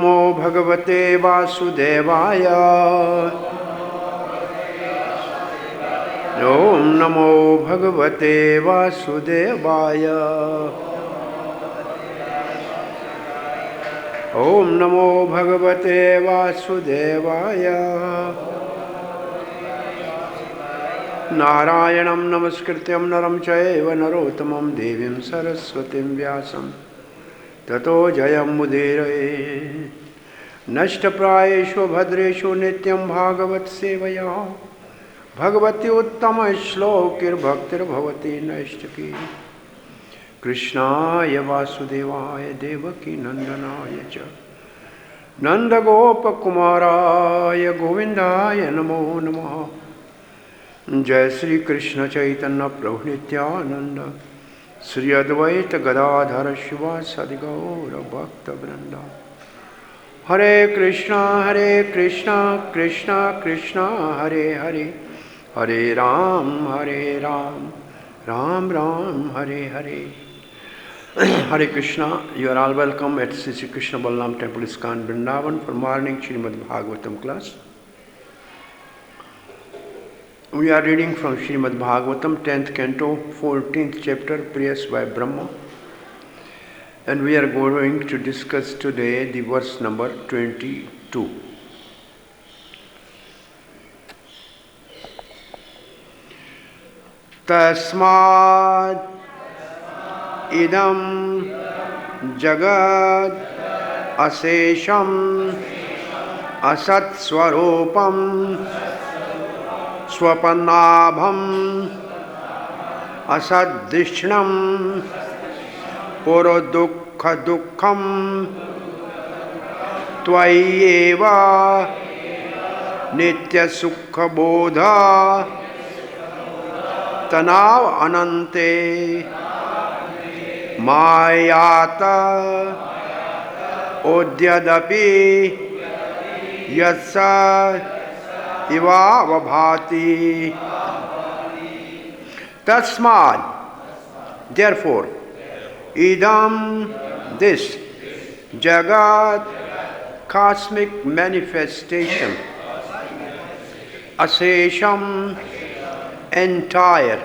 नमो भगवते वासुदेवाय। ओम नमो भगवते वासुदेवाय। ओम नमो भगवते वासुदेवाय। नारायणं नमस्कृत्यं नरं चैव नरोत्तमं देवीं सरस्वतीं व्यासं ततो जयमुदीरये। नष्टप्रायेषु भद्रेषु नित्यं भागवत सेवया भगवती उत्तमश्लोकिर्भक्तिर्भवती नैष्टिकी। कृष्णाय वासुदेवाय देवकी नंदनाय च नंदगोपकुमाराय गोविंदाय नमो नमः। जय श्री कृष्ण चैतन्य प्रभु नित्यानंद श्री अद्वैत गदाधर शिवासादि गौर भक्तवृंद। हरे कृष्णा कृष्णा कृष्णा हरे हरे, हरे Ram Ram Ram Hare Hare. Hare Krishna, you are all welcome at Sri Krishna Balaram Temple, ISKCON Vrindavan for morning Srimad Bhagavatam class. We are reading from Srimad Bhagavatam, 10th canto, 14th chapter, Prayers by Brahma. And we are going to discuss today the verse number 22. Tasmad idam jagad asesham asat swarupam स्वपन्नाभम असदृष्णम पुरो दुख दुखम त्वय्येव नित्य सुख बोध तनाव अनंते मायात ओद्यदपि यस्स Ivavabhati. Tasmad, therefore, idam, this, jagat, cosmic manifestation, asesham, entire,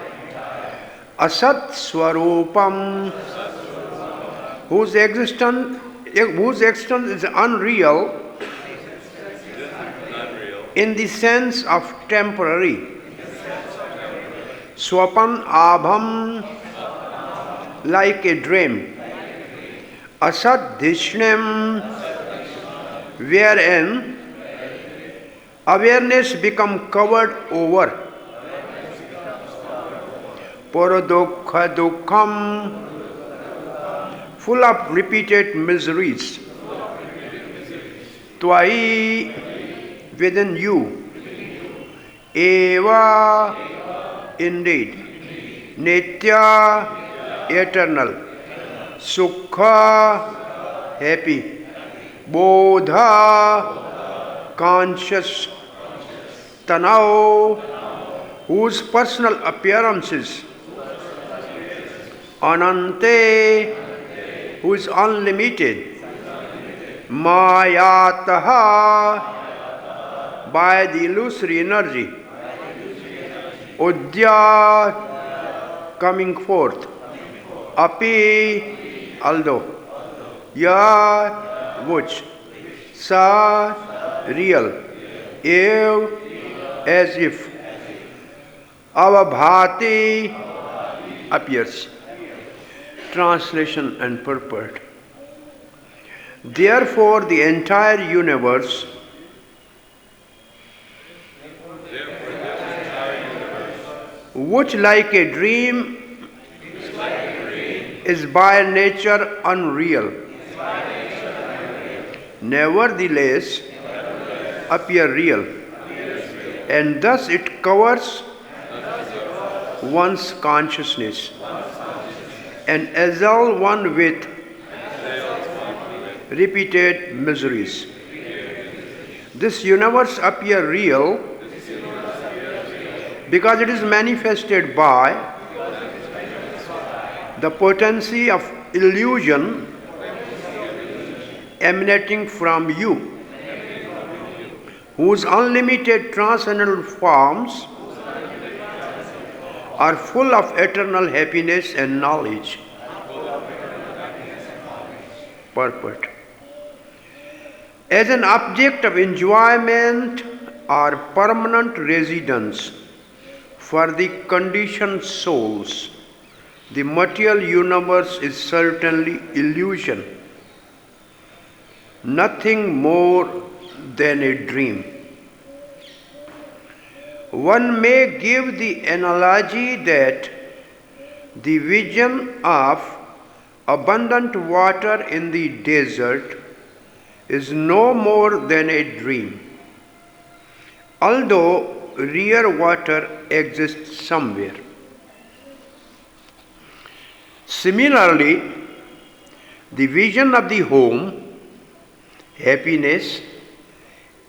asat swarupam, whose existence is unreal in the sense of temporary. Swapan abham, like a dream. Asad dishnem, wherein awareness become covered over. Paradokha dukham, full of repeated miseries. Tvai, within you. Eva, indeed. Nitya, eternal. Sukha, happy. Bodha, conscious. Tanao, whose personal appearances. Anante, who is unlimited. Mayataha, by the illusory energy. Udya, coming forth. Api, although. Ya, which. Sa, real. Ev, as if. Avabhati, appears. Translation and purport. Therefore, the entire universe which like a dream is by nature unreal, nevertheless appear real, and thus it covers one's consciousness and assail one with repeated miseries. This universe appear real because it is manifested by the potency of illusion emanating from you, whose unlimited transcendental forms are full of eternal happiness and knowledge. Purport. As an object of enjoyment or permanent residence for the conditioned souls, the material universe is certainly illusion, nothing more than a dream. One may give the analogy that the vision of abundant water in the desert is no more than a dream, although real water exists somewhere. Similarly, the vision of the home, happiness,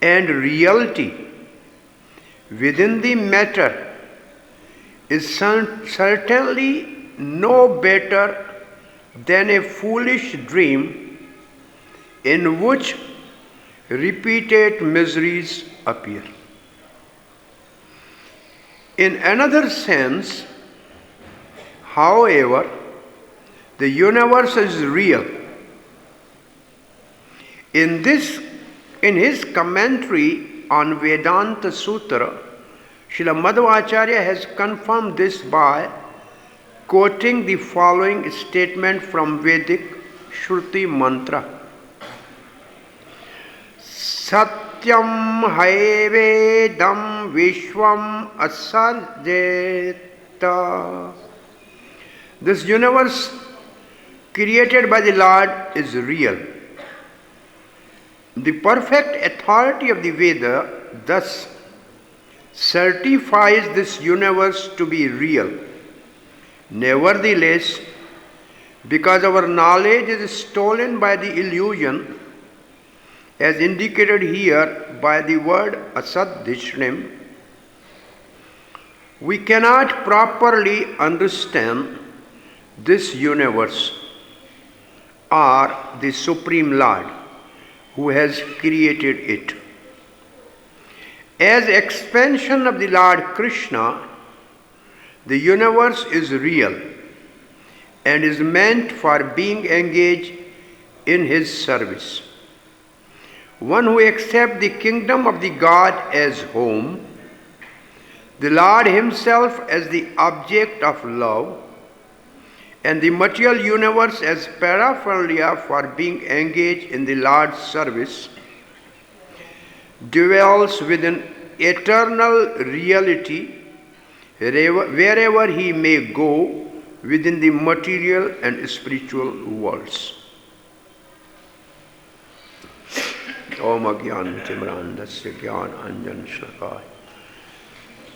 and reality within the matter is certainly no better than a foolish dream in which repeated miseries appear. In another sense, however, the universe is real. In his commentary on Vedanta Sutra, Srila Madhvacharya has confirmed this by quoting the following statement from Vedic Shruti mantra. Satyam haivedam vishvam asarjeta. This universe created by the Lord is real. The perfect authority of the Veda thus certifies this universe to be real. Nevertheless, because our knowledge is stolen by the illusion, as indicated here by the word asadishrim, we cannot properly understand this universe or the Supreme Lord who has created it. As expansion of the Lord Krishna, the universe is real and is meant for being engaged in his service. One who accepts the kingdom of the God as home, the Lord himself as the object of love, and the material universe as paraphernalia for being engaged in the Lord's service, dwells within eternal reality wherever he may go within the material and spiritual worlds. Om Agyan Timrandasya Gyan Anjan Shlakaya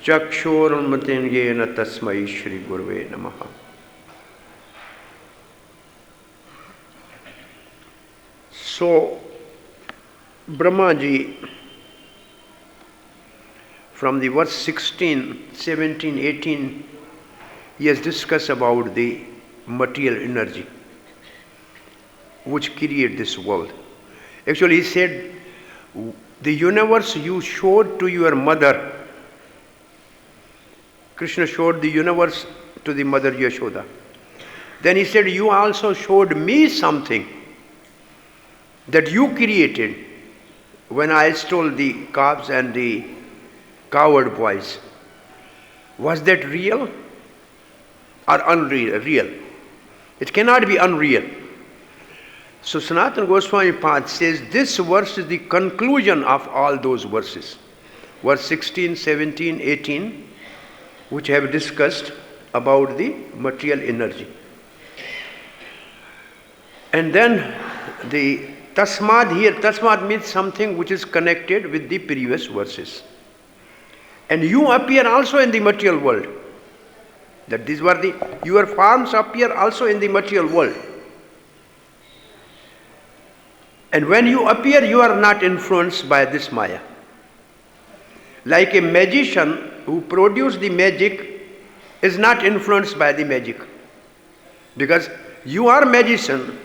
Chakshorunmatin Yena Tasmai Shri Gurve Namaha. So, Brahmaji, from the verse 16, 17, 18, he has discussed about the material energy which create this world. Actually, he said, the universe you showed to your mother. Krishna showed the universe to the mother Yashoda. Then he said, you also showed me something that you created when I stole the calves and the cowherd boys. Was that real or unreal? Real. It cannot be unreal. So Sanatana Goswami Pad says this verse is the conclusion of all those verses. Verse 16, 17, 18, which have discussed about the material energy. And then the Tasmad here, Tasmad means something which is connected with the previous verses. And you appear also in the material world. That these were your forms appear also in the material world. And when you appear, you are not influenced by this Maya. Like a magician who produced the magic is not influenced by the magic. Because you are magician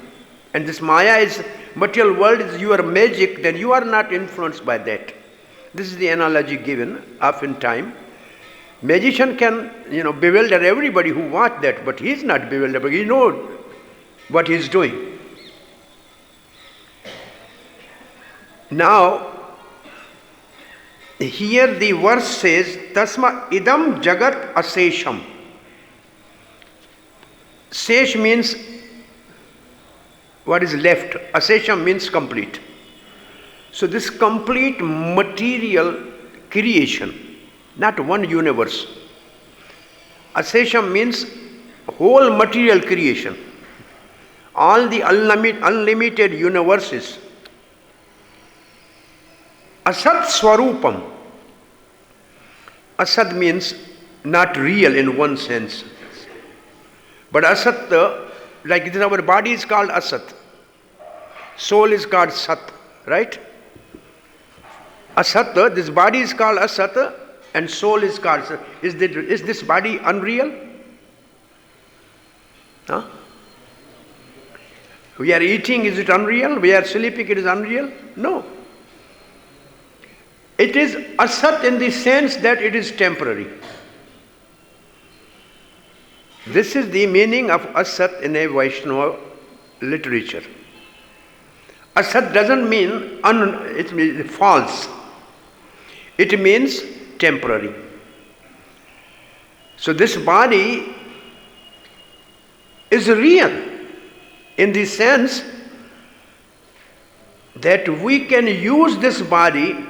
and this Maya is material world is your magic, then you are not influenced by that. This is the analogy given oftentimes. Magician can, bewilder everybody who watch that, but he is not bewildered, but he knows what he is doing. Now, here the verse says, Tasma idam jagat asesham. Sesh means what is left. Asesham means complete. So this complete material creation, not one universe. Asesham means whole material creation. All the unlimited universes. Asat Swarupam. Asat means not real in one sense. But Asat, like this, our body is called Asat. Soul is called Sat, right? Asat, this body is called Asat and soul is called Sat. Is this body unreal? Huh? We are eating, is it unreal? We are sleeping, it is unreal? No. It is asat in the sense that it is temporary. This is the meaning of asat in a Vaishnava literature. Asat doesn't mean it means false. It means temporary. So this body is real in the sense that we can use this body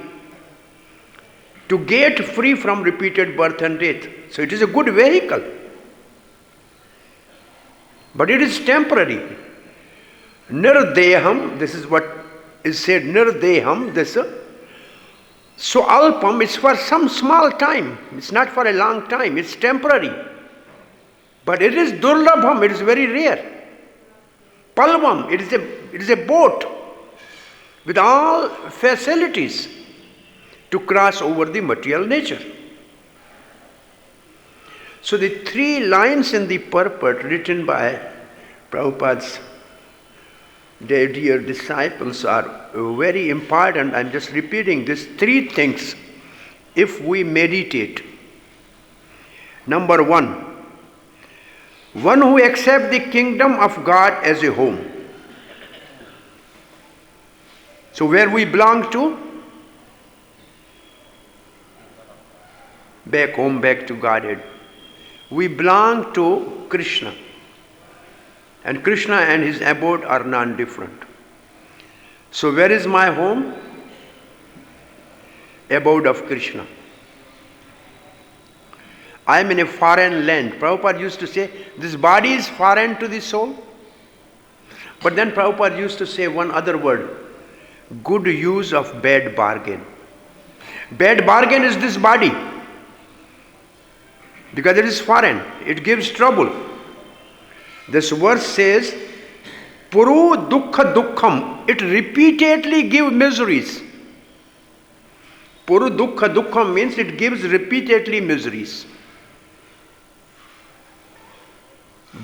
to get free from repeated birth and death. So it is a good vehicle. But it is temporary. Nirdeham, this is what is said, Nirdeham, this. So alpam is for some small time. It's not for a long time. It's temporary. But it is durlabham, it is very rare. Palvam, it is a boat with all facilities to cross over the material nature. So the 3 lines in the purport written by Prabhupada's dear disciples are very important. I'm just repeating these 3 things if we meditate. Number 1, one who accepts the kingdom of God as a home. So where we belong to? Back home, back to Godhead. We belong to Krishna. And Krishna and his abode are non-different. So where is my home? Abode of Krishna. I am in a foreign land. Prabhupada used to say, this body is foreign to the soul. But then Prabhupada used to say one other word, good use of bad bargain. Bad bargain is this body. Because it is foreign, it gives trouble. This verse says, Puru dukkha dukkham, it repeatedly gives miseries. Puru dukkha dukkham means it gives repeatedly miseries.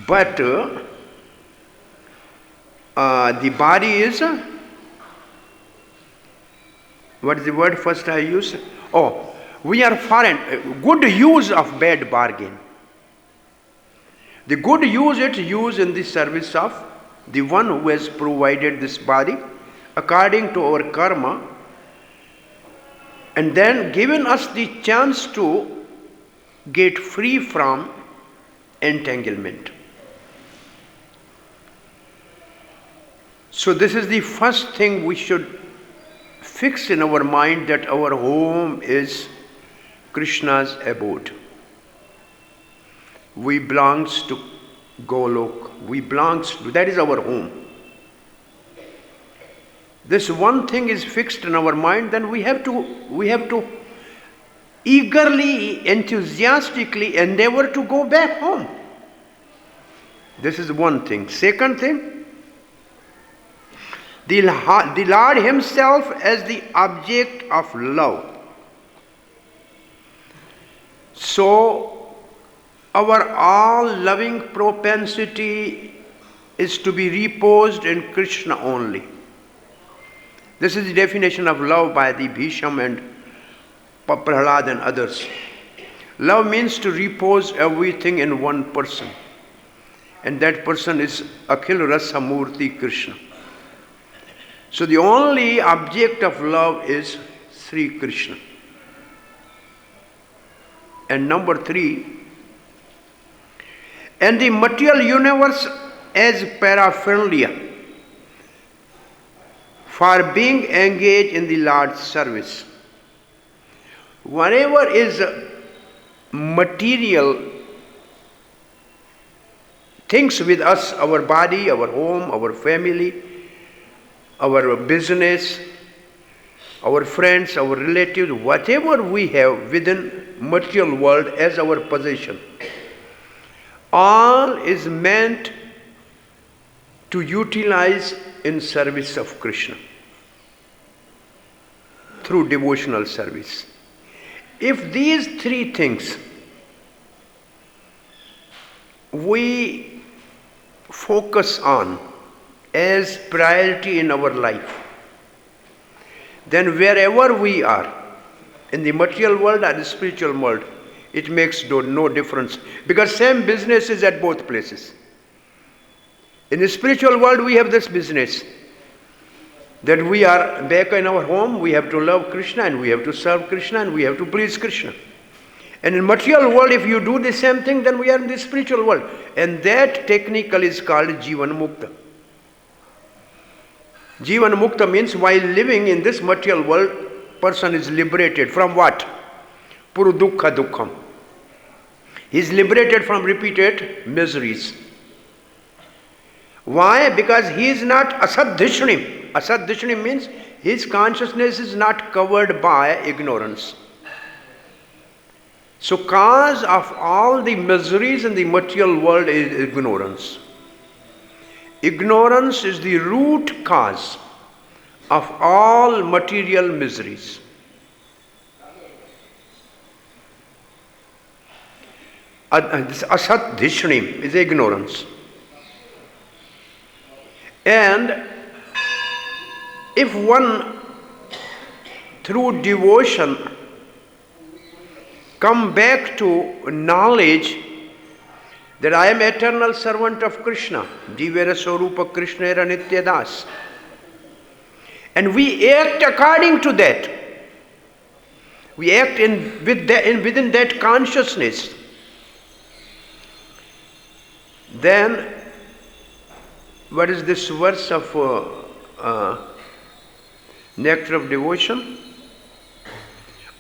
But the body is, what is the word first I use? We are foreign. Good use of bad bargain. The good use it use in the service of the one who has provided this body according to our karma and then given us the chance to get free from entanglement. So this is the first thing we should fix in our mind, that our home is Krishna's abode. We belongs to Golok. That is our home. This one thing is fixed in our mind, then we have to eagerly, enthusiastically endeavor to go back home. This is one thing. Second thing, the Lord himself as the object of love. So, our all-loving propensity is to be reposed in Krishna only. This is the definition of love by the Bhisham and Prahlad and others. Love means to repose everything in one person. And that person is Akhil Rasa Murti Krishna. So the only object of love is Sri Krishna. And number 3, and the material universe as paraphernalia for being engaged in the Lord's service. Whatever is material things with us, our body, our home, our family, our business, our friends, our relatives, whatever we have within material world as our possession, all is meant to utilize in service of Krishna through devotional service. If these 3 things we focus on as priority in our life, then wherever we are, in the material world or the spiritual world, it makes no difference, because same business is at both places. In the spiritual world we have this business that we are back in our home, we have to love Krishna and we have to serve Krishna and we have to please Krishna. And in material world, if you do the same thing, then we are in the spiritual world. And that technically is called Jivan Mukta. Jivan Mukta means while living in this material world, person is liberated from what? Puru Dukkha Dukkham. He is liberated from repeated miseries. Why? Because he is not asadhishnim. Asadhishnim means his consciousness is not covered by ignorance. So cause of all the miseries in the material world is ignorance. Ignorance is the root cause of all material miseries. This asat dhishnim is ignorance. And if one through devotion come back to knowledge that I am eternal servant of Krishna, Jivera Swarupa Krishna era Nitya Das, and we act according to that, we act within that consciousness, then what is this verse of Nectar of Devotion?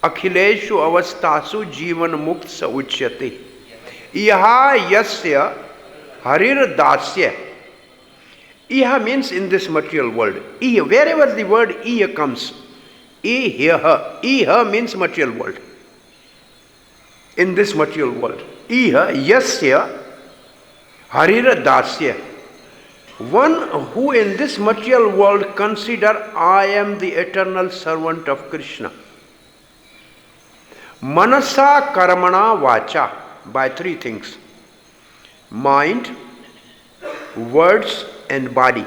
Akhileshu avastasu jivan mukt sa uchyate. Iha yasya harir dasya. Iha means in this material world. Iha, wherever the word iha comes, iha. Iha means material world. In this material world. Iha yasya harir dasya. One who in this material world consider I am the eternal servant of Krishna. Manasa karamana vacha, by 3 things: mind, words and body.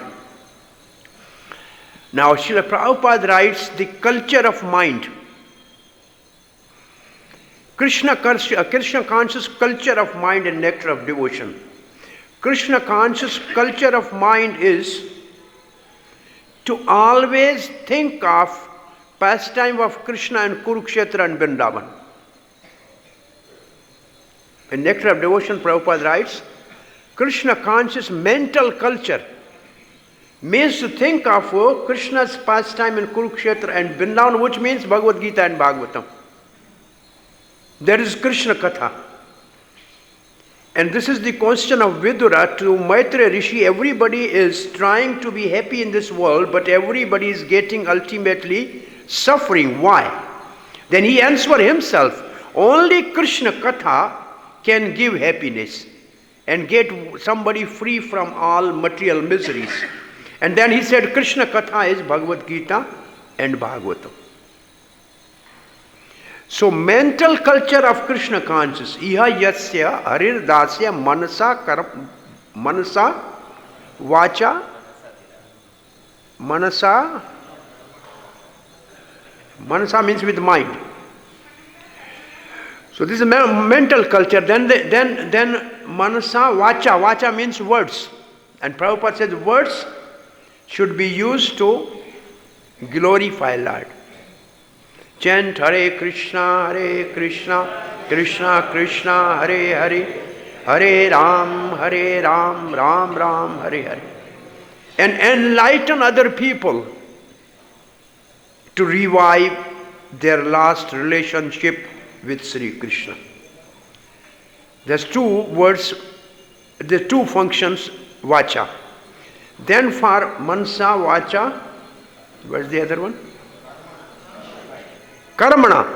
Now Srila Prabhupada writes the culture of mind. Krishna conscious culture of mind and nectar of devotion. Krishna conscious culture of mind is to always think of pastime of Krishna and Kurukshetra and Vrindavan. In Nectar of Devotion, Prabhupada writes, Krishna conscious mental culture means to think of Krishna's pastime in Kurukshetra and Vrindavan, which means Bhagavad Gita and Bhagavatam. That is Krishna Katha. And this is the question of Vidura to Maitreya Rishi. Everybody is trying to be happy in this world, but everybody is getting ultimately suffering. Why? Then he answered himself, only Krishna Katha can give happiness and get somebody free from all material miseries. And then he said Krishna Katha is Bhagavad Gita and Bhagavatam. So mental culture of Krishna conscious, iha yasya harir dasya manasa vacha manasa Manasa means with mind. So this is a mental culture. Then manasa, vacha. Vacha means words. And Prabhupada says words should be used to glorify Lord. Chant Hare Krishna, Krishna Krishna, Hare Hare, Hare Ram, Ram Ram, Hare Hare. And enlighten other people to revive their last relationship with Sri Krishna. There's two words, the two functions, vacha. Then for mansa, vacha, where's the other one? Karmana.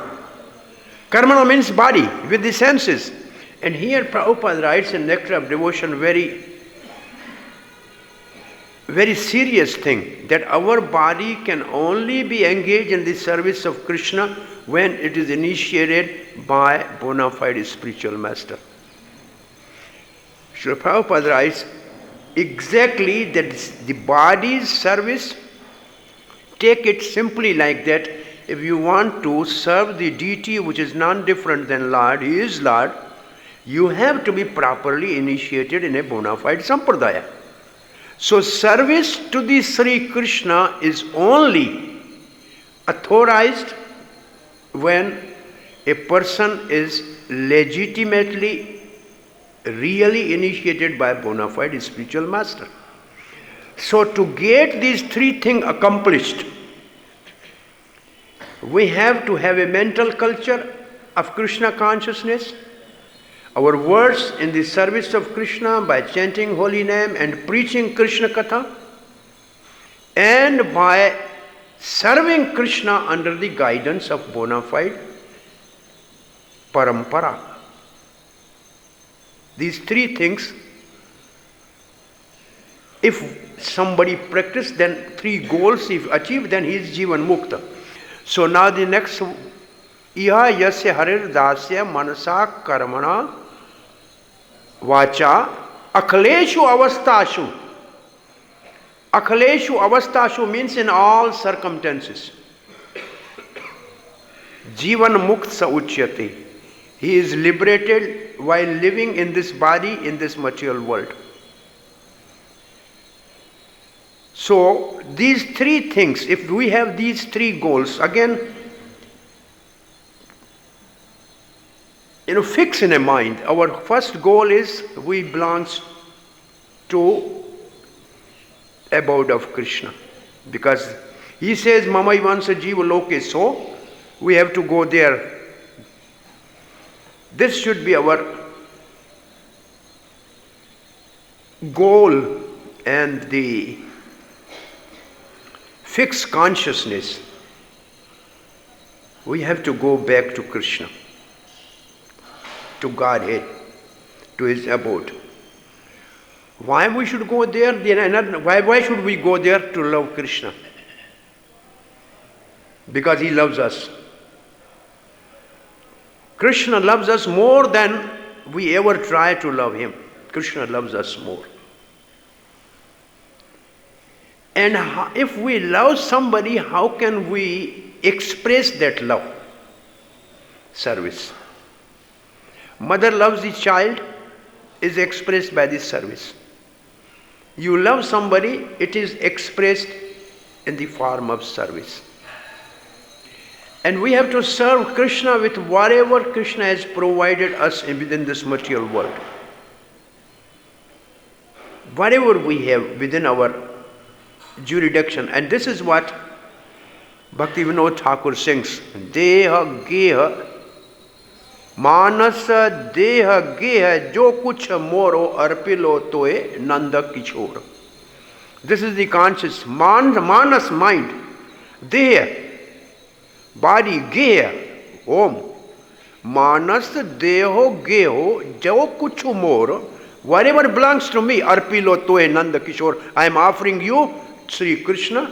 Karmana means body, with the senses. And here Prabhupada writes in Nectar of Devotion very serious thing, that our body can only be engaged in the service of Krishna when it is initiated by bona fide spiritual master. Srila Prabhupada writes exactly that the body's service, take it simply like that. If you want to serve the deity which is none different than Lord, He is Lord, you have to be properly initiated in a bona fide sampradaya. So service to the Sri Krishna is only authorized when a person is legitimately, really initiated by a bona fide spiritual master. So to get these three things accomplished, we have to have a mental culture of Krishna consciousness, our words in the service of Krishna by chanting holy name and preaching Krishna Katha, and by serving Krishna under the guidance of bona fide parampara. These three things, if somebody practices, then three goals if achieved, then he is Jivan Mukta. So now the next, Iha yasya harir dasya manasa karmana vacha akhaleshu avastashu. Akhaleshu avastashu means in all circumstances. Jivan mukta uchyate. He is liberated while living in this body, in this material world. So these three things, if we have these three goals, again, fix in a mind. Our first goal is we belongs to abode of Krishna. Because he says, Mama Ivansa Jiva Loke, so we have to go there. This should be our goal, and the fixed consciousness. We have to go back to Krishna, to Godhead, to His abode. Why we should go there? Why should we go there to love Krishna? Because He loves us. Krishna loves us more than we ever try to love Him. Krishna loves us more. And if we love somebody, how can we express that love? Service. Mother loves the child, is expressed by this service. You love somebody, it is expressed in the form of service. And we have to serve Krishna with whatever Krishna has provided us within this material world. Whatever we have within our jurisdiction. And this is what Bhakti Vinod Thakur sings. Deha geha manasa deha geha jo kuch moro arpilo toe nanda kichor. This is the conscious manas mind. Deha body, geha, om. Manas, deho, geho, jo kuchu more. Whatever belongs to me, arpilo toe Nanda Kishore. I am offering you, Sri Krishna,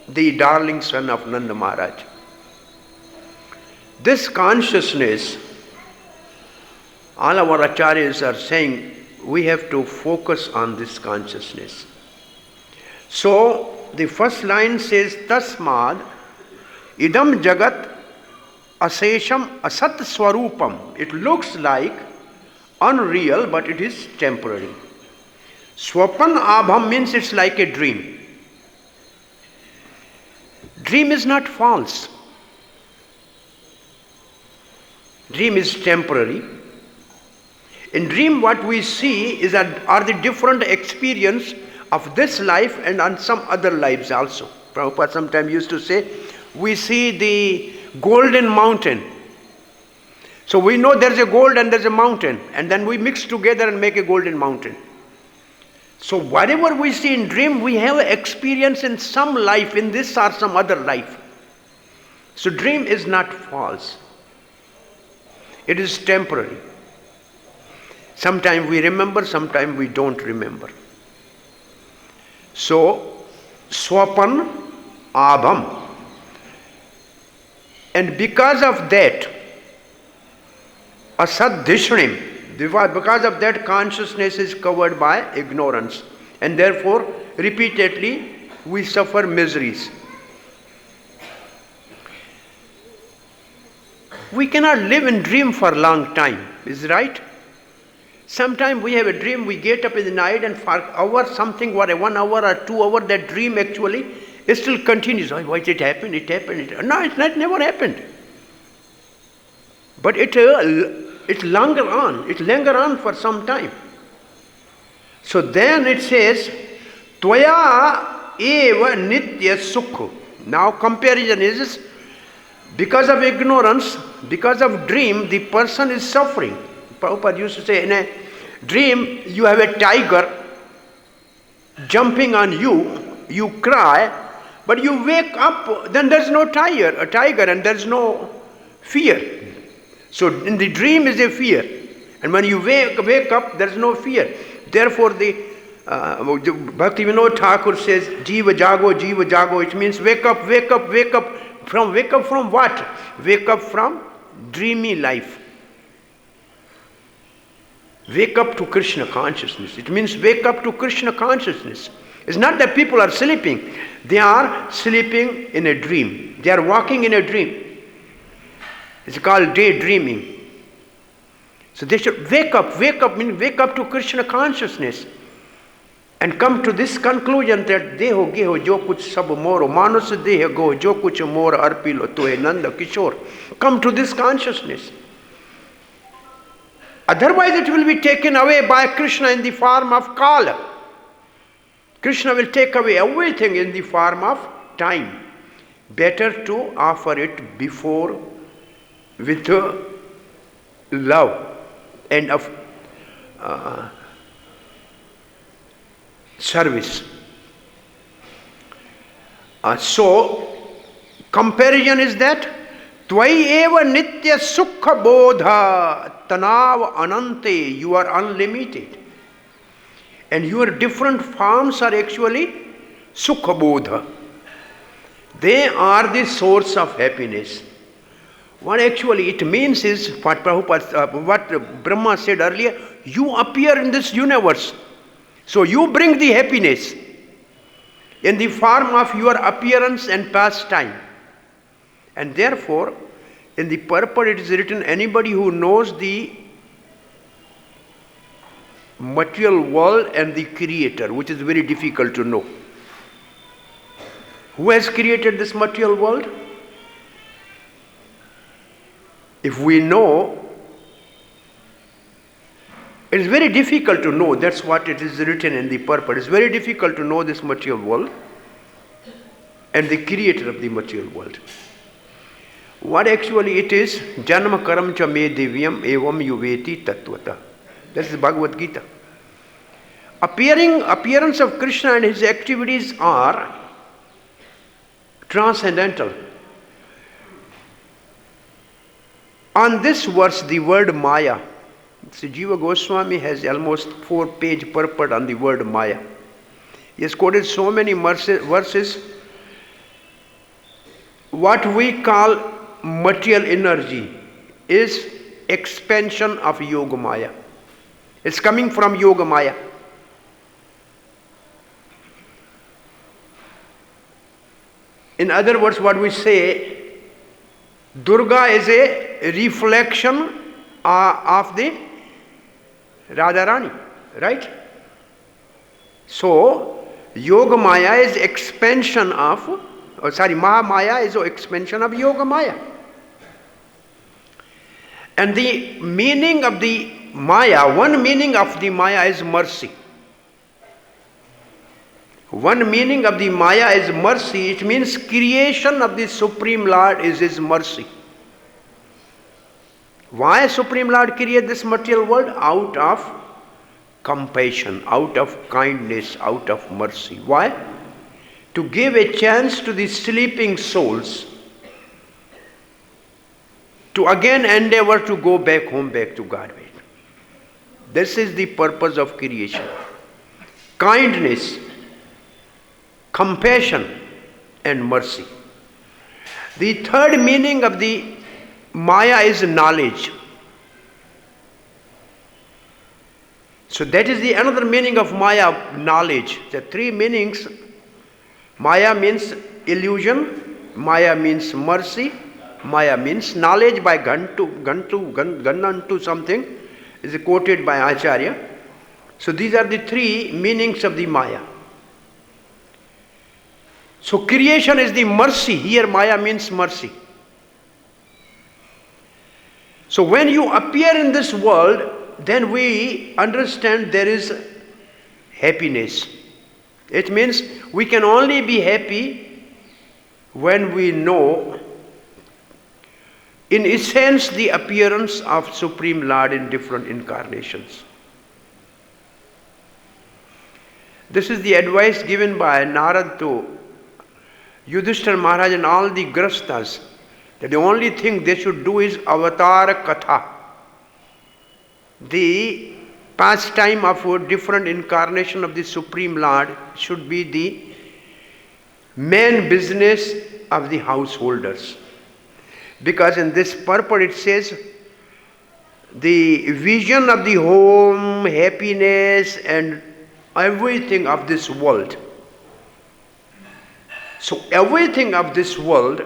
the darling son of Nanda Maharaj. This consciousness, all our acharyas are saying, we have to focus on this consciousness. So, the first line says, Tasmad, Idam jagat asesham asat swarupam. It looks like unreal, but it is temporary. Swapan abham means it's like a dream. Dream is not false. Dream is temporary. In dream what we see is that are the different experience of this life and on some other lives also. Prabhupada sometimes used to say, we see the golden mountain. So we know there's a gold and there's a mountain, and then we mix together and make a golden mountain. So whatever we see in dream, we have experience in some life, in this or some other life. So dream is not false. It is temporary. Sometimes we remember, sometimes we don't remember. So, swapan abham. And because of that, asadhishrim, because of that, consciousness is covered by ignorance. And therefore, repeatedly, we suffer miseries. We cannot live in dream for a long time, is right? Sometimes we have a dream, we get up in the night and for hour something, what, 1 hour or 2 hours, that dream actually it still continues. Oh, why did it happen? It happened. No, it's not, never happened. But it linger on. It linger on for some time. So then it says, Tvaya eva nitya sukha. Now comparison is, because of ignorance, because of dream, the person is suffering. Prabhupada used to say, in a dream, you have a tiger jumping on you, you cry, but you wake up, then there's no tiger, and there's no fear. So in the dream is a fear, and when you wake up, there's no fear. Therefore, the Bhakti Vinod Thakur says, Jiva jago, it means wake up. Wake up from what? Wake up from dreamy life. Wake up to Krishna consciousness. It means wake up to Krishna consciousness. It's not that people are sleeping. They are sleeping in a dream. They are walking in a dream. It's called daydreaming. So they should wake up means wake up to Krishna consciousness and come to this conclusion that deho geho jo kuch sab moro, manus deho go jo kuch mor arpilo tohe nanda kishore. Come to this consciousness. Otherwise it will be taken away by Krishna in the form of Kala. Krishna will take away everything in the form of time. Better to offer it before with love and of service. So, comparison is that Tvai eva nitya sukha bodha tanav anante, you are unlimited. And your different forms are actually sukha bodha. They are the source of happiness. What actually it means is, what Brahma said earlier, you appear in this universe. So you bring the happiness in the form of your appearance and pastime. And therefore, in the purport it is written, anybody who knows the material world and the creator, which is very difficult to know. Who has created this material world? If we know, it is very difficult to know. That's what it is written in the purport. It's very difficult to know this material world and the creator of the material world. What actually it is, Janma karam cha me divyam evam yuveti tattvata. That is Bhagavad Gita. Appearance of Krishna and his activities are transcendental. On this verse, the word Maya, so Jiva Goswami has almost 4-page purport on the word Maya. He has quoted so many verses. What we call material energy is expansion of Yoga Maya. It's coming from Yoga Maya. In other words, what we say, Durga is a reflection of the Radharani, right? So, Yoga Maya is expansion of, Maha Maya is an expansion of Yoga Maya. And the meaning of the Maya, one meaning of the Maya is mercy. One meaning of the Maya is mercy. It means creation of the Supreme Lord is His mercy. Why Supreme Lord created this material world? Out of compassion, out of kindness, out of mercy. Why? To give a chance to the sleeping souls to again endeavor to go back home, back to God. This is the purpose of creation. Kindness, compassion, and mercy. The third meaning of the Maya is knowledge. So that is the another meaning of Maya, knowledge. The three meanings. Maya means illusion, Maya means mercy, Maya means knowledge by Gannantu something is quoted by Acharya. So these are the three meanings of the Maya. So creation is the mercy. Here Maya means mercy. So when you appear in this world, then we understand there is happiness. It means we can only be happy when we know, in essence, the appearance of Supreme Lord in different incarnations. This is the advice given by Narad to Yudhishthira Maharaj and all the Grasthas, that the only thing they should do is avatar katha. The pastime of a different incarnation of the Supreme Lord should be the main business of the householders. Because in this purport it says, the vision of the home, happiness and everything of this world. So everything of this world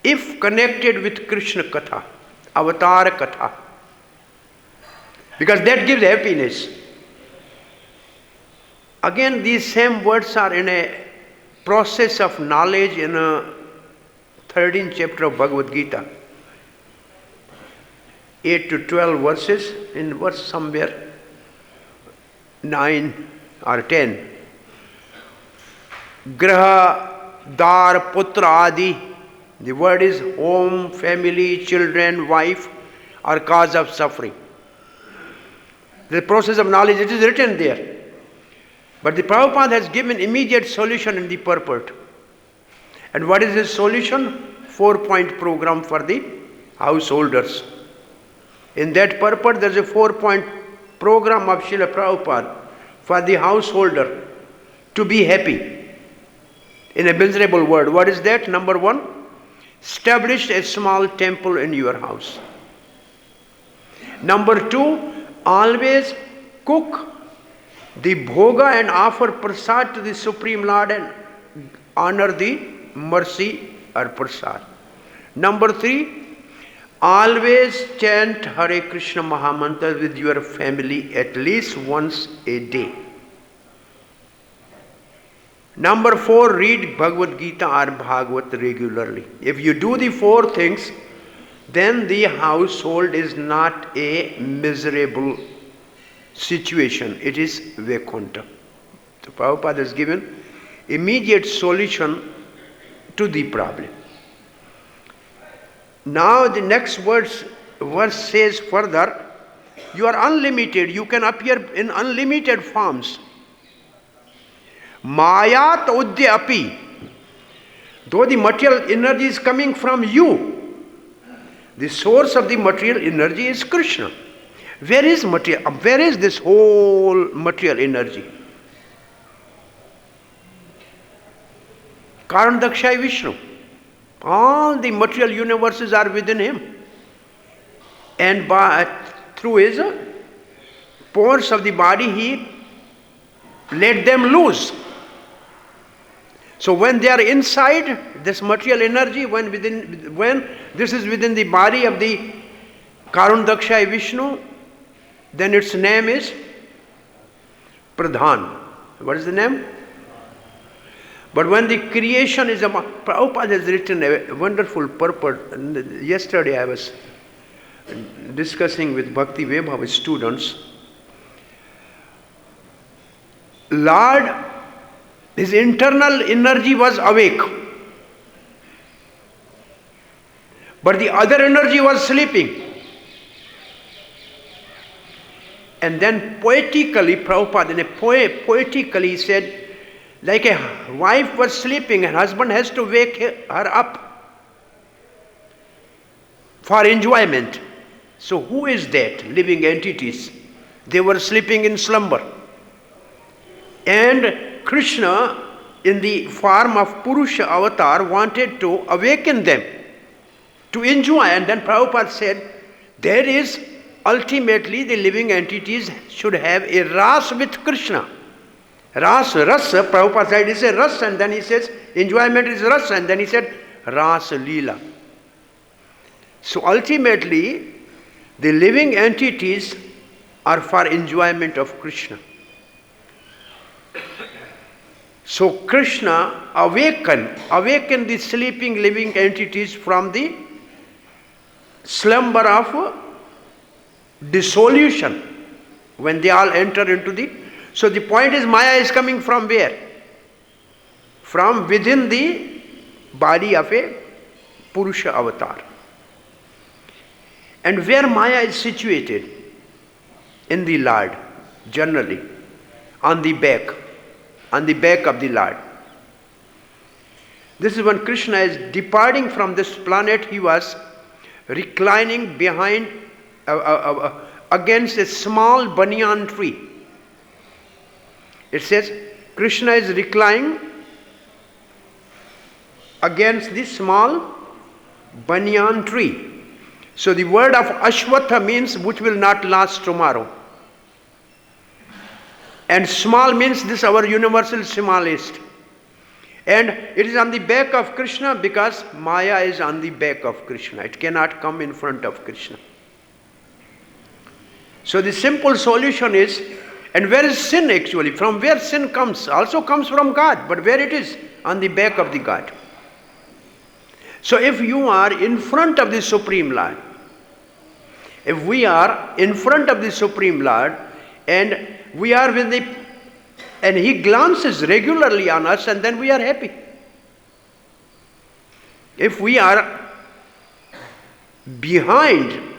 if connected with Krishna Katha, Avatar Katha, because that gives happiness. Again, these same words are in a process of knowledge in a 13th chapter of Bhagavad Gita. 8 to 12 verses, in verse somewhere 9 or 10. Graha, Dar, Putra, Adi. The word is home, family, children, wife are cause of suffering. The process of knowledge, it is written there. But the Prabhupada has given immediate solution in the purport. And what is his solution? 4-point program for the householders. In that purport, there is a 4-point program of Srila Prabhupada for the householder to be happy in a miserable world. What is that? Number 1, establish a small temple in your house. Number 2, always cook the bhoga and offer prasad to the Supreme Lord and honor the mercy or prasad. Number 3, always chant Hare Krishna Mahamantra with your family at least once a day. Number 4, read Bhagavad Gita or Bhagavad regularly. If you do the 4 things, then the household is not a miserable situation. It is Vaikuntha. So Prabhupada has given immediate solution to the problem. Now the next verse says further, you are unlimited. You can appear in unlimited forms. Mayat udya api. Though the material energy is coming from you, the source of the material energy is Krishna. Where is material? Where is this whole material energy? Karandakshay Vishnu. All the material universes are within him. And through his pores of the body, he let them loose. So when they are inside this material energy, when this is within the body of the Karundaksha Vishnu, then its name is Pradhan. What is the name? But when the creation is Prabhupada has written a wonderful purport. Yesterday I was discussing with Bhakti Vaibhava students. Lord, his internal energy was awake, but the other energy was sleeping. And then poetically, Prabhupada in a poetically said, like a wife was sleeping and husband has to wake her up for enjoyment. So who is that? Living entities. They were sleeping in slumber. And Krishna, in the form of Purusha avatar, wanted to awaken them to enjoy. And then Prabhupada said, there is ultimately the living entities should have a ras with Krishna. Rasa, Prabhupada said, he said ras, and then he says, enjoyment is ras, and then he said, ras lila. So ultimately, the living entities are for enjoyment of Krishna. So Krishna awaken the sleeping living entities from the slumber of dissolution when they all enter into the... So the point is, Maya is coming from where? From within the body of a Purusha avatar. And where Maya is situated? In the Lord, generally, on the back of the Lord. This is when Krishna is departing from this planet. He was reclining behind against a small banyan tree. It says Krishna is reclining against this small banyan tree. So the word of Ashwatha means which will not last tomorrow. And small means this our universal smallest. And it is on the back of Krishna because Maya is on the back of Krishna. It cannot come in front of Krishna. So the simple solution is, and where is sin actually? From where sin comes? Also comes from God, but where it is? On the back of the God. So if you are in front of the Supreme Lord, if we are in front of the Supreme Lord, and we are with the, and He glances regularly on us, and then we are happy. If we are behind,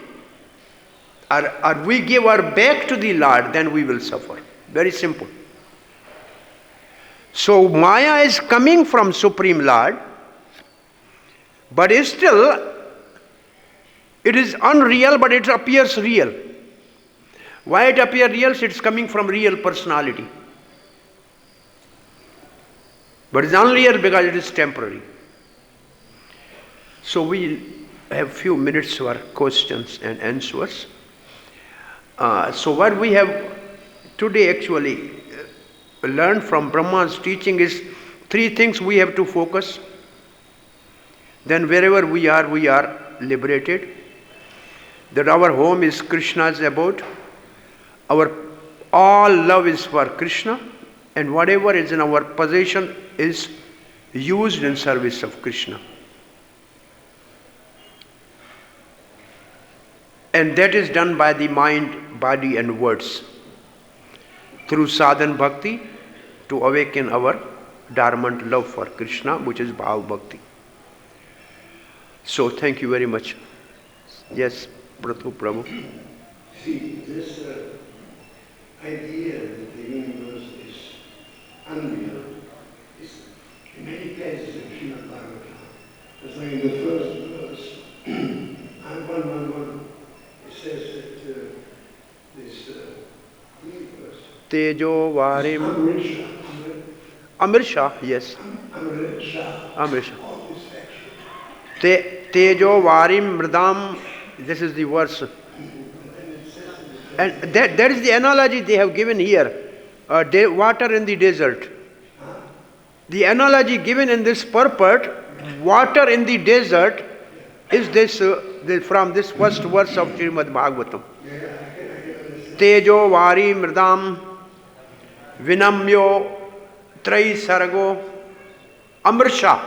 or we give our back to the Lord, then we will suffer. Very simple. So Maya is coming from Supreme Lord, but still it is unreal, but it appears real. Why it appears real? It is coming from real personality. But it is unreal because it is temporary. So we have few minutes for questions and answers. So what we have today actually learned from Brahma's teaching is 3 things we have to focus. Then wherever we are liberated. That our home is Krishna's abode. Our all love is for Krishna, and whatever is in our possession is used in service of Krishna. And that is done by the mind, body and words through sadhana bhakti to awaken our dormant love for Krishna, which is Bhav Bhakti. So thank you very much. Yes, Prabhu. See, this idea that the universe is unreal is in many places in Srimad Bhagavatam. It's like in the first verse, 111, it says that this universe... Tejo Varim... Amirsha, yes. Amirsha. All this action. Tejo Varim Mridam, this is the verse. And that is the analogy they have given here. Water in the desert. The analogy given in this purport, water in the desert, is this from this first verse of Srimad Bhagavatam. Tejo vari mridam vinamyo trai sargo amrsha.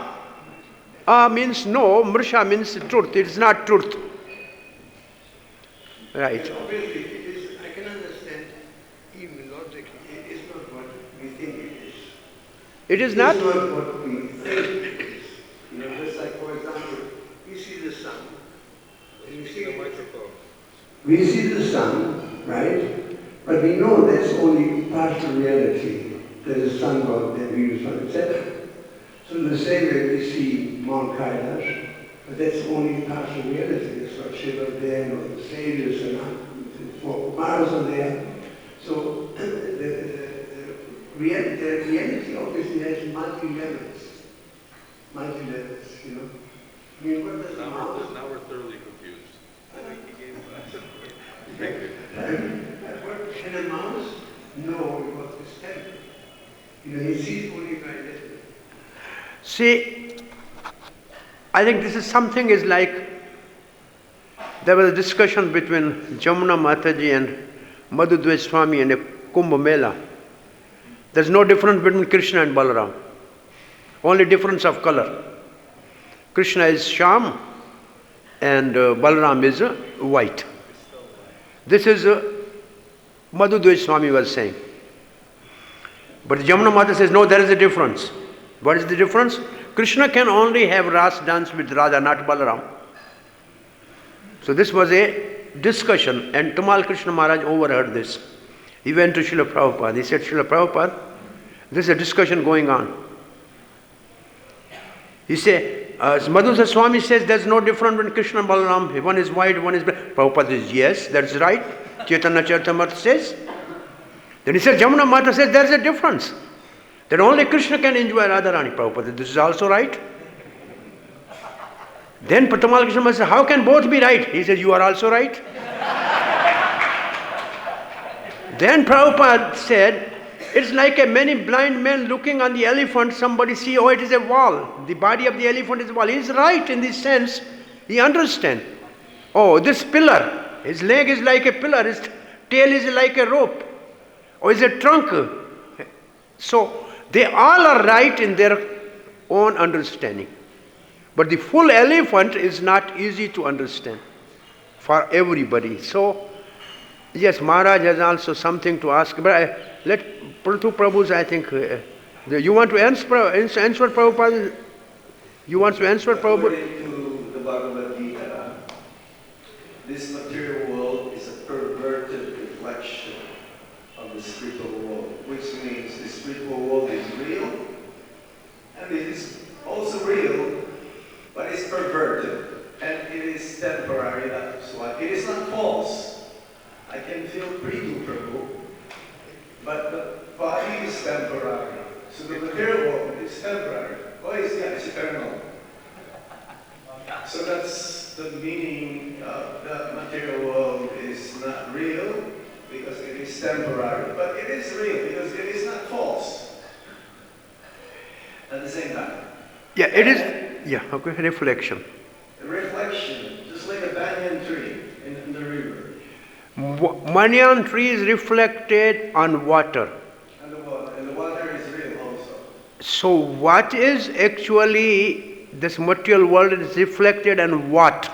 Means no, mrsha means truth. It is not truth. Right. Obviously, it is, I can understand even logically, it is not what we think it is. It is not? It is not what we think it is. Just like, for example, we see the sun. We see the microphone. We see the sun, right? But we know that's only partial reality. There is a sun god, then we use sun, etc. So in the same way we see Mount Kailash, but that's only partial reality. That's what Shiva there, or the sages and Mars are there. So the reality obviously has multi-levels. Multi-levels, I mean, what does the mouse? Now we're thoroughly confused. Can a mouse know what is happening? He sees only by little. See, I think this is something is like, there was a discussion between Jamuna Mataji and Madhudvej Swami in a Kumbh Mela. There's no difference between Krishna and Balaram. Only difference of color. Krishna is Sham and Balaram is white. This is Madhudvej Swami was saying. But Jamuna Mata says, no, there is a difference. What is the difference? Krishna can only have Ras dance with Radha, not Balaram. So this was a discussion, and Tamal Krishna Maharaj overheard this. He went to Srila Prabhupada. He said, Srila Prabhupada, there is a discussion going on. He said, Madhudvej Swami says there is no difference between Krishna and Balaram. One is white, one is black. Prabhupada says, yes, that's right. Chaitanya Charitamrita says. Then he said, Jamuna Mata says there is a difference. That only Krishna can enjoy Radharani. Prabhupada, this is also right. Then Tamal Krishna Maharaj said, how can both be right? He says, you are also right. Then Prabhupada said, it's like a many blind men looking on the elephant, somebody see, oh, it is a wall. The body of the elephant is a wall. He is right in this sense. He understands. Oh, this pillar, his leg is like a pillar, his tail is like a rope, or is a trunk. So, they all are right in their own understanding. But the full elephant is not easy to understand for everybody. So, yes, Maharaj has also something to ask. But let two Prabhus, I think, you want to answer Prabhupada? You want to answer Prabhupada? According to the Bhagavad Gita, this material world is a perverted reflection of the spiritual world, which means the spiritual world is real, and it is also real, but it's perverted, and it is temporary, that's why. It is not false. I can feel Prithu Prabhu, but the body is temporary. So the material world is temporary. Oh, it's eternal. So that's the meaning of the material world is not real because it is temporary, but it is real because it is not false at the same time. Yeah, it is. Yeah, okay, reflection. A reflection, just like a banyan tree in the river. Banyan tree is reflected on water. And the water is real also. So what is actually this material world is reflected on what?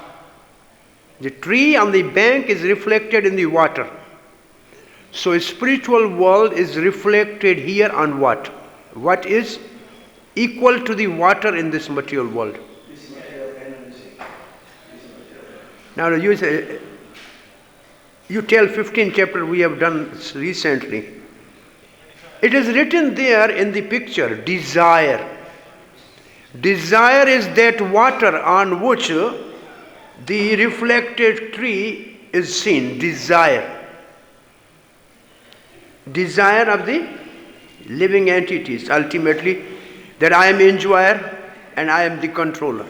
The tree on the bank is reflected in the water. So a spiritual world is reflected here on what? What is equal to the water in this material world? This material energy. Now you say, you tell 15th chapter we have done recently. It is written there in the picture, desire. Desire is that water on which the reflected tree is seen. Desire. Desire of the living entities, ultimately, that I am enjoyer and I am the controller.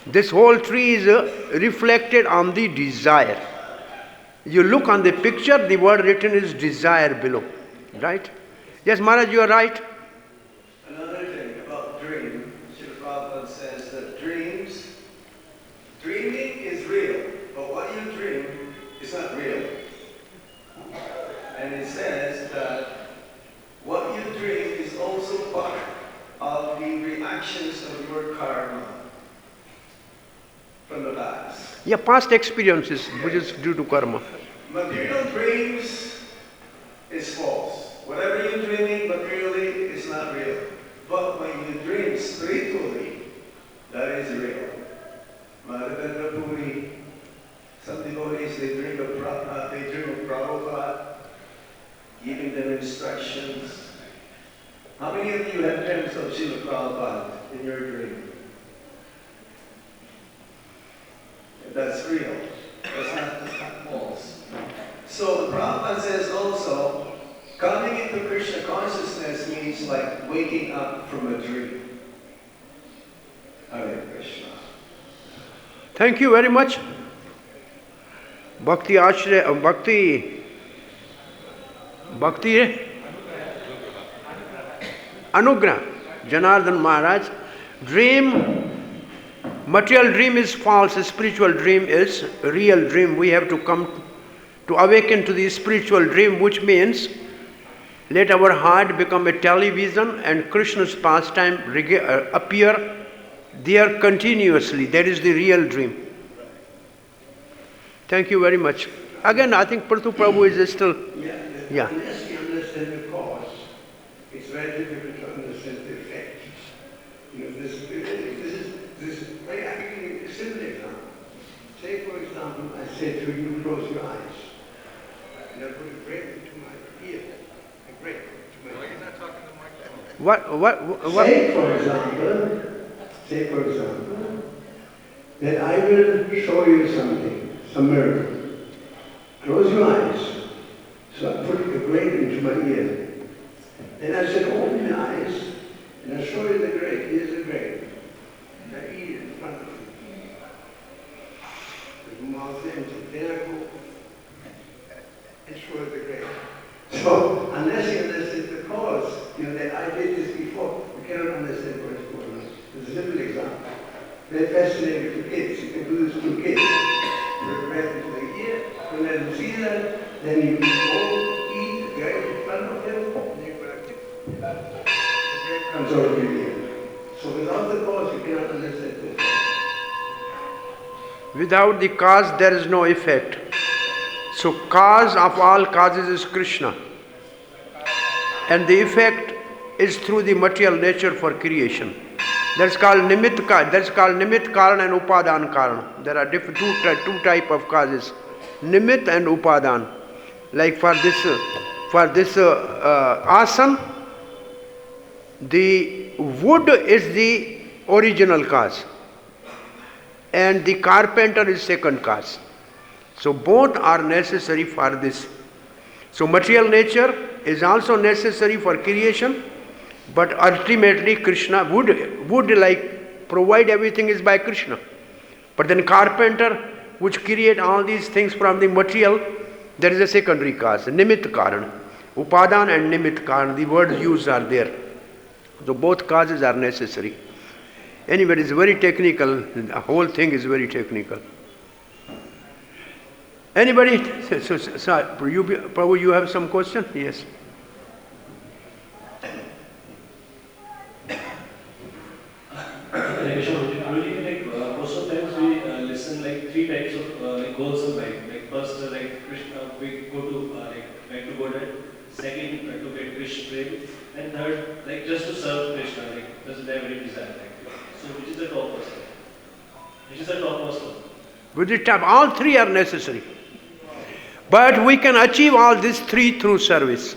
This whole tree is reflected on the desire. You look on the picture, the word written is desire below. Right? Yes, Maharaj, you are right. Another Srila Prabhupada says that dreaming is real, but what you dream is not real. And it says that what you dream is also part of the reactions of your karma from the past. Yeah, past experiences, which is due to karma. Material dreams is false. Whatever you're dreaming materially is not real. But when you dream spiritually, that is real. Madhavendra Puri, some devotees, they dream of Prabhupada, giving them instructions. How many of you have dreams of Srila Prabhupada in your dream? That's real. That's not false. So the Prabhupada says also, coming into Krishna consciousness means like waking up from a dream. Hare Krishna. Thank you very much. Bhakti Ashray, Bhakti Anugrah, Janardhan Maharaj. Material dream is false, spiritual dream is real dream. We have to come to awaken to the spiritual dream, which means let our heart become a television and Krishna's pastime appear there continuously. That is the real dream. Thank you very much. Again, I think Prathu Prabhu is still... Yeah. Unless you understand the cause, it's very difficult to understand the effect. This is very actually a simple example. Say, for example, I say to you, close your eyes. And I put a grape into my ear. A grape into my ear. What? Say, for example, that I will show you something, some miracle. Close your eyes. So I put a grape into my ear. Then I said, open your eyes, and I show you the grape. Here's the grape. And I eat it in front of you. With my mouth empty. Then I go and show you the grape. So unless you understand the cause, that I did this before, you cannot understand what is going on. It's a simple example. Very fascinating to kids. You can do this to kids. Put a grape into the ear, you let them see that. Then you go eat the grape in front of them, and you go like this. The grape comes out of your ear. So without the cause, you cannot understand the effect. Without the cause, there is no effect. So cause of all causes is Krishna. And the effect is through the material nature for creation. That's called Nimit Karan and Upadan Karan. There are two type of causes. Nimit and Upadan. Like for this asan, the wood is the original cause and the carpenter is second cause. So both are necessary for this. So material nature is also necessary for creation, but ultimately Krishna would like provide everything is by Krishna. But then carpenter, which create all these things from the material, there is a secondary cause, Nimit Karan. Upadan and Nimit Karan, the words used are there. So both causes are necessary. Anyway, it's very technical. The whole thing is very technical. Anybody? So Prabhu, you have some question? Yes. Most of the times we listen like three types of goals of life. Like first, Krishna, we go to back to Godhead. Second, to get Krishna prem, and third, just to serve Krishna, doesn't have any desire. So which is the topmost one? Which is the topmost one? With the top, all three are necessary. But we can achieve all these three through service.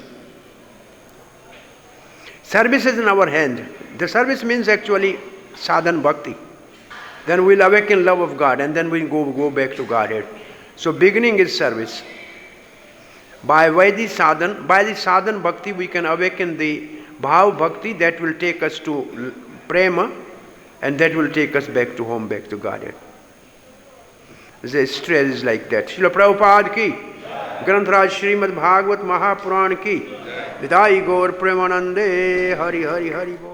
Service is in our hand. The service means actually sadhan bhakti. Then we'll awaken love of God and then we'll go back to Godhead. So beginning is service. By the sadhan bhakti we can awaken the bhav bhakti that will take us to prema and that will take us back to home, back to Godhead. The stress is like that. Srila Prabhupada ki, Granth-raj Srimad Bhagavad Mahapuran ki, Vidai Gaur Premanande, Hari Hari Hari Bol.